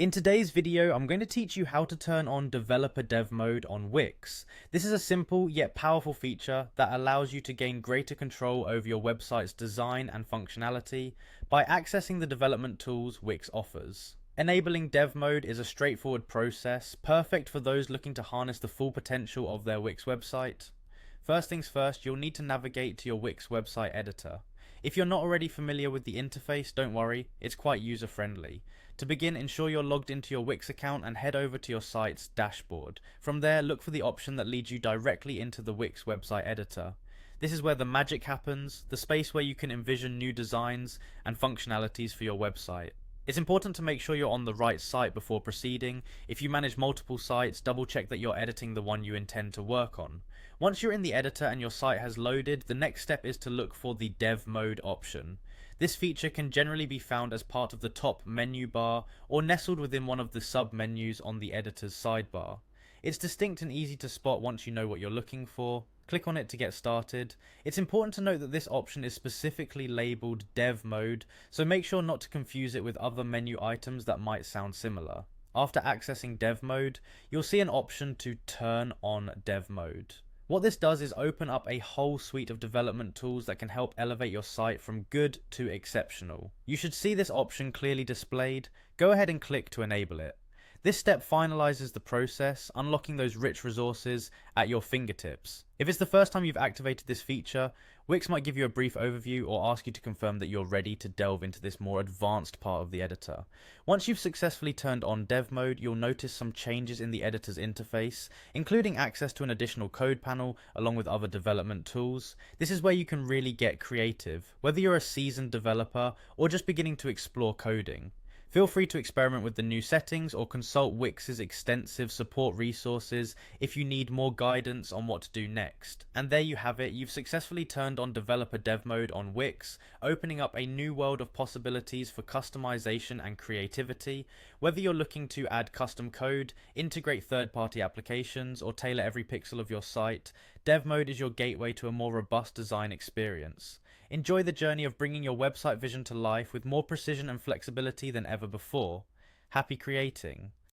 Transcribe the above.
In today's video, I'm going to teach you how to turn on Developer Dev Mode on Wix. This is a simple yet powerful feature that allows you to gain greater control over your website's design and functionality by accessing the development tools Wix offers. Enabling Dev Mode is a straightforward process, perfect for those looking to harness the full potential of their Wix website. First things first, you'll need to navigate to your Wix website editor. If you're not already familiar with the interface, don't worry, it's quite user-friendly. To begin, ensure you're logged into your Wix account and head over to your site's dashboard. From there, look for the option that leads you directly into the Wix website editor. This is where the magic happens, the space where you can envision new designs and functionalities for your website. It's important to make sure you're on the right site before proceeding. If you manage multiple sites, double check that you're editing the one you intend to work on. Once you're in the editor and your site has loaded, the next step is to look for the Dev Mode option. This feature can generally be found as part of the top menu bar or nestled within one of the sub-menus on the editor's sidebar. It's distinct and easy to spot once you know what you're looking for. Click on it to get started. It's important to note that this option is specifically labeled Dev Mode, so make sure not to confuse it with other menu items that might sound similar. After accessing Dev Mode, you'll see an option to turn on Dev Mode. What this does is open up a whole suite of development tools that can help elevate your site from good to exceptional. You should see this option clearly displayed. Go ahead and click to enable it. This step finalizes the process, unlocking those rich resources at your fingertips. If it's the first time you've activated this feature, Wix might give you a brief overview or ask you to confirm that you're ready to delve into this more advanced part of the editor. Once you've successfully turned on Dev Mode, you'll notice some changes in the editor's interface, including access to an additional code panel along with other development tools. This is where you can really get creative, whether you're a seasoned developer or just beginning to explore coding. Feel free to experiment with the new settings or consult Wix's extensive support resources if you need more guidance on what to do next. And there you have it, you've successfully turned on Developer Dev Mode on Wix, opening up a new world of possibilities for customization and creativity. Whether you're looking to add custom code, integrate third-party applications, or tailor every pixel of your site, Dev Mode is your gateway to a more robust design experience. Enjoy the journey of bringing your website vision to life with more precision and flexibility than ever before. Happy creating!